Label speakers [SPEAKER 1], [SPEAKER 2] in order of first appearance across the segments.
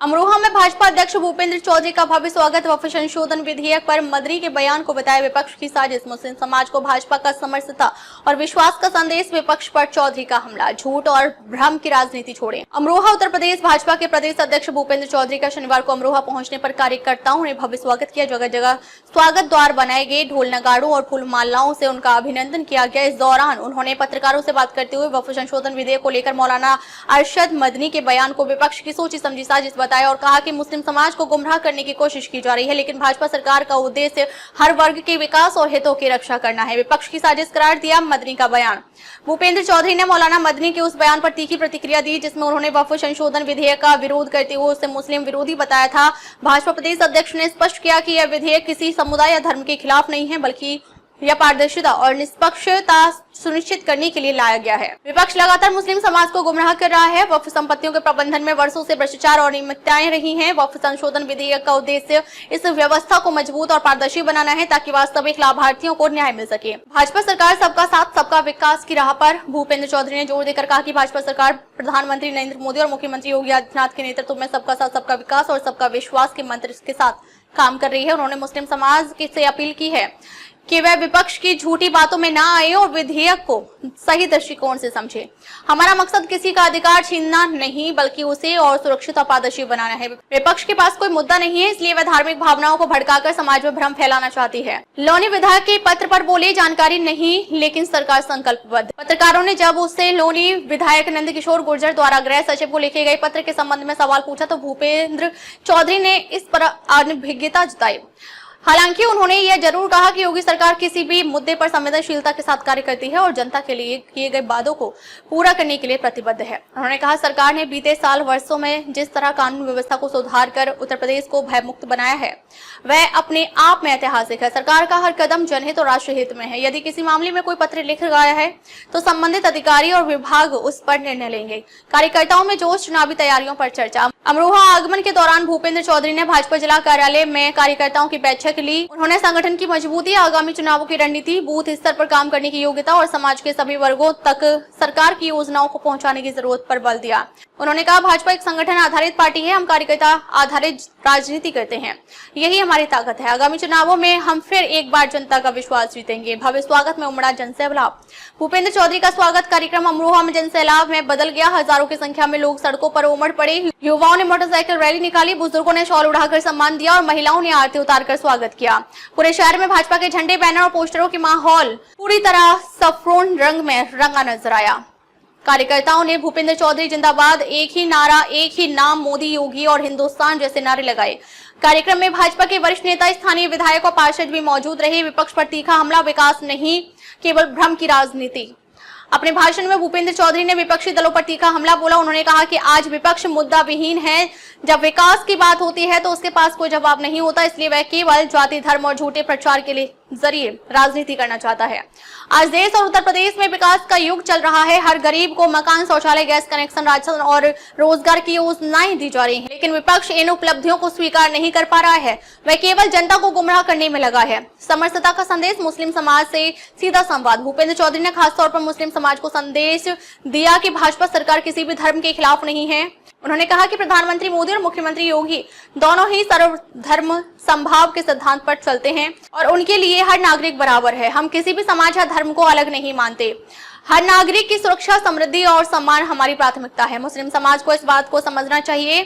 [SPEAKER 1] अमरोहा में भाजपा अध्यक्ष भूपेंद्र चौधरी का भव्य स्वागत व संशोधन विधेयक पर मदनी के बयान को बताया विपक्ष की साजिश। मुस्लिम समाज को भाजपा का समरसता और विश्वास का संदेश। विपक्ष पर चौधरी का हमला। झूठ और भ्रम की राजनीति छोड़ें। अमरोहा उत्तर प्रदेश भाजपा के प्रदेश अध्यक्ष भूपेंद्र चौधरी का शनिवार को अमरोहा पहुंचने पर कार्यकर्ताओं ने भव्य स्वागत किया। जगह जगह स्वागत द्वार बनाए गए, ढोल नगाड़ों और फूल मालाओं से उनका अभिनंदन किया गया। इस दौरान उन्होंने पत्रकारों से बात करते हुए वक्फ संशोधन विधेयक को लेकर मौलाना अरशद मदनी के बयान को विपक्ष की सोची समझी साजिश बताया और कहा कि मुस्लिम समाज को गुमराह करने की कोशिश की जा रही है, लेकिन भाजपा सरकार का उद्देश्य हर वर्ग के विकास और हितों की रक्षा करना है। विपक्ष की साजिश करार दिया मदनी का बयान। भूपेंद्र चौधरी ने मौलाना मदनी के उस बयान पर तीखी प्रतिक्रिया दी जिसमें उन्होंने वक्फ संशोधन विधेयक का विरोध करते हुए उसे मुस्लिम विरोधी बताया था। भाजपा प्रदेश अध्यक्ष ने स्पष्ट किया कि यह विधेयक किसी समुदाय या धर्म के खिलाफ नहीं है, बल्कि यह पारदर्शिता और निष्पक्षता सुनिश्चित करने के लिए लाया गया है। विपक्ष लगातार मुस्लिम समाज को गुमराह कर रहा है। वक्फ संपत्तियों के प्रबंधन में वर्षों से भ्रष्टाचार और अनियमितताएं रही हैं। वक्फ संशोधन विधेयक का उद्देश्य इस व्यवस्था को मजबूत और पारदर्शी बनाना है ताकि वास्तविक लाभार्थियों को न्याय मिल सके। भाजपा सरकार सबका साथ सबका विकास की राह पर। भूपेंद्र चौधरी ने जोर देकर कहा कि भाजपा सरकार प्रधानमंत्री नरेंद्र मोदी और मुख्यमंत्री योगी आदित्यनाथ के नेतृत्व में सबका साथ सबका विकास और सबका विश्वास के मंत्र के साथ काम कर रही है। उन्होंने मुस्लिम समाज से अपील की है कि वह विपक्ष की झूठी बातों में ना आए और विधेयक को सही दृष्टिकोण से समझे। हमारा मकसद किसी का अधिकार छीनना नहीं, बल्कि उसे और सुरक्षित और पारदर्शी बनाना है। विपक्ष के पास कोई मुद्दा नहीं है, इसलिए वह धार्मिक भावनाओं को भड़काकर समाज में भ्रम फैलाना चाहती है। लोनी विधायक के पत्र पर बोले जानकारी नहीं, लेकिन सरकार संकल्पबद्ध। पत्रकारों ने जब उससे लोनी विधायक नंद किशोर गुर्जर द्वारा गृह सचिव को लिखे गए पत्र के संबंध में सवाल पूछा तो भूपेंद्र चौधरी ने इस पर अनभिज्ञता जताई। हालांकि उन्होंने यह जरूर कहा कि योगी सरकार किसी भी मुद्दे पर संवेदनशीलता के साथ कार्य करती है और जनता के लिए किए गए वादों को पूरा करने के लिए प्रतिबद्ध है। उन्होंने कहा सरकार ने बीते साल वर्षों में जिस तरह कानून व्यवस्था को सुधार कर उत्तर प्रदेश को भयमुक्त बनाया है वह अपने आप में ऐतिहासिक है। सरकार का हर कदम जनहित और राष्ट्रहित में है। यदि किसी मामले में कोई पत्र लिख गया है तो संबंधित अधिकारी और विभाग उस पर निर्णय लेंगे। कार्यकर्ताओं में जोश, चुनावी तैयारियों पर चर्चा। अमरोहा आगमन के दौरान भूपेंद्र चौधरी ने भाजपा जिला कार्यालय में कार्यकर्ताओं की बैठक ली। उन्होंने संगठन की मजबूती, आगामी चुनावों की रणनीति, बूथ स्तर पर काम करने की योग्यता और समाज के सभी वर्गों तक सरकार की योजनाओं को पहुंचाने की जरूरत पर बल दिया। उन्होंने कहा भाजपा एक संगठन आधारित पार्टी है, हम कार्यकर्ता आधारित राजनीति करते हैं, यही हमारी ताकत है। आगामी चुनावों में हम फिर एक बार जनता का विश्वास जीतेंगे। भव्य स्वागत में उमड़ा जनसैलाब। भूपेंद्र चौधरी का स्वागत कार्यक्रम अमरोहा में जनसैलाब में बदल गया। हजारों की संख्या में लोग सड़कों पर उमड़ पड़े। युवाओं ने मोटरसाइकिल रैली निकाली, बुजुर्गों ने शॉल उड़ाकर सम्मान दिया और महिलाओं ने आरती उतारकर स्वागत किया। पूरे शहर में भाजपा के झंडे, बैनर और पोस्टरों की माहौल पूरी तरह सफ्रोन रंग में रंगा नजर आया। कार्यकर्ताओं ने भूपेंद्र चौधरी जिंदाबाद, एक ही नारा, एक ही नाम, मोदी, योगी और हिंदुस्तान जैसे नारे लगाए। कार्यक्रम में भाजपा के वरिष्ठ नेता, स्थानीय विधायक और पार्षद भी मौजूद रहे। विपक्ष पर तीखा हमला। विकास नहीं, केवल भ्रम की राजनीति। अपने भाषण में भूपेंद्र चौधरी ने विपक्षी दलों पर तीखा हमला बोला। उन्होंने कहा कि आज विपक्ष मुद्दा विहीन है। जब विकास की बात होती है तो उसके पास कोई जवाब नहीं होता, इसलिए वह केवल जाति, धर्म और झूठे प्रचार के लिए जरिए राजनीति करना चाहता है। आज देश और उत्तर प्रदेश में विकास का युग चल रहा है। हर गरीब को मकान, शौचालय, गैस कनेक्शन, राशन और रोजगार की योजनाएं दी जा रही हैं, लेकिन विपक्ष इन उपलब्धियों को स्वीकार नहीं कर पा रहा है। वह केवल जनता को गुमराह करने में लगा है। समरसता का संदेश, मुस्लिम समाज से सीधा संवाद। भूपेंद्र चौधरी ने खासतौर पर मुस्लिम समाज को संदेश दिया कि भाजपा सरकार किसी भी धर्म के खिलाफ नहीं है। उन्होंने कहा कि प्रधानमंत्री मोदी और मुख्यमंत्री योगी दोनों ही सर्वधर्म समभाव के सिद्धांत पर चलते हैं और उनके लिए हर नागरिक बराबर है। हम किसी भी समाज या धर्म को अलग नहीं मानते। हर नागरिक की सुरक्षा, समृद्धि और सम्मान हमारी प्राथमिकता है। मुस्लिम समाज को इस बात को समझना चाहिए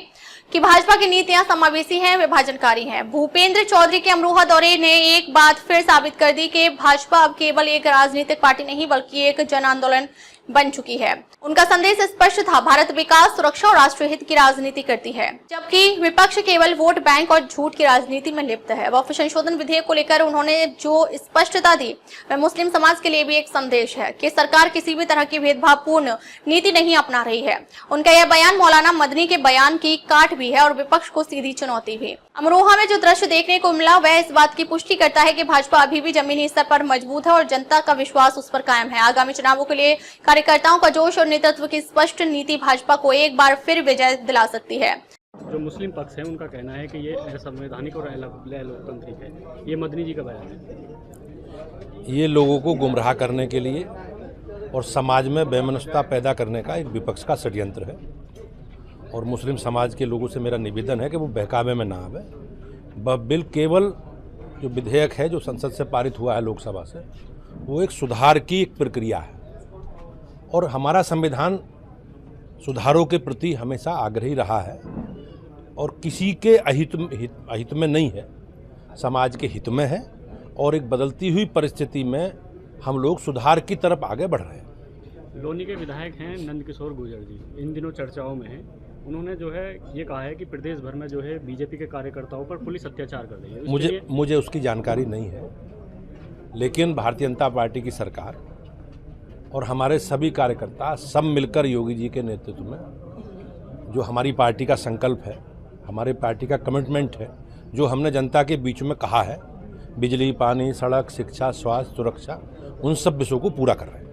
[SPEAKER 1] कि भाजपा की नीतियां समावेशी हैं, विभाजनकारी हैं। भूपेंद्र चौधरी के अमरोहा दौरे ने एक बात फिर साबित कर दी कि भाजपा अब केवल एक राजनीतिक पार्टी नहीं बल्कि एक जन आंदोलन बन चुकी है। उनका संदेश स्पष्ट था, भारत विकास, सुरक्षा और राष्ट्रहित की राजनीति करती है, जबकि विपक्ष केवल वोट बैंक और झूठ की राजनीति में लिप्त है। वक्फ संशोधन विधेयक को लेकर उन्होंने जो स्पष्टता दी वह मुस्लिम समाज के लिए भी एक संदेश है कि सरकार किसी भी तरह की भेदभावपूर्ण नीति नहीं अपना रही है। उनका यह बयान मौलाना मदनी के बयान की काट भी है और विपक्ष को सीधी चुनौती भी। अमरोहा में जो दृश्य देखने को मिला वह इस बात की पुष्टि करता है कि भाजपा अभी भी जमीनी स्तर पर मजबूत है और जनता का विश्वास उस पर कायम है। आगामी चुनावों के लिए कार्यकर्ताओं का जोश और नेतृत्व की स्पष्ट नीति भाजपा को एक बार फिर विजय दिला सकती है।
[SPEAKER 2] जो मुस्लिम पक्ष है उनका कहना है कि ये असंवैधानिक और लोकतांत्रिक है। ये मदनी जी का बयान है।
[SPEAKER 3] ये लोगों को गुमराह करने के लिए और समाज में बेमनस्ता पैदा करने का एक विपक्ष का षड्यंत्र है और मुस्लिम समाज के लोगों से मेरा निवेदन है कि वो बहकावे में ना आवे। वह बिल केवल जो विधेयक है जो संसद से पारित हुआ है लोकसभा से, वो एक सुधार की एक प्रक्रिया है और हमारा संविधान सुधारों के प्रति हमेशा आग्रही रहा है और किसी के अहित में नहीं है, समाज के हित में है और एक बदलती हुई परिस्थिति में हम लोग सुधार की तरफ आगे बढ़ रहे हैं।
[SPEAKER 2] लोनी के विधायक हैं नंदकिशोर गुर्जर जी, इन दिनों चर्चाओं में हैं। उन्होंने जो है ये कहा है कि प्रदेश भर में जो है बीजेपी के कार्यकर्ताओं पर पुलिस अत्याचार कर रही है।
[SPEAKER 3] मुझे उसकी जानकारी नहीं है, लेकिन भारतीय जनता पार्टी की सरकार और हमारे सभी कार्यकर्ता सब मिलकर योगी जी के नेतृत्व में, जो हमारी पार्टी का संकल्प है, हमारी पार्टी का कमिटमेंट है, जो हमने जनता के बीच में कहा है, बिजली, पानी, सड़क, शिक्षा, स्वास्थ्य, सुरक्षा, उन सब विषयों को पूरा कर रहे हैं।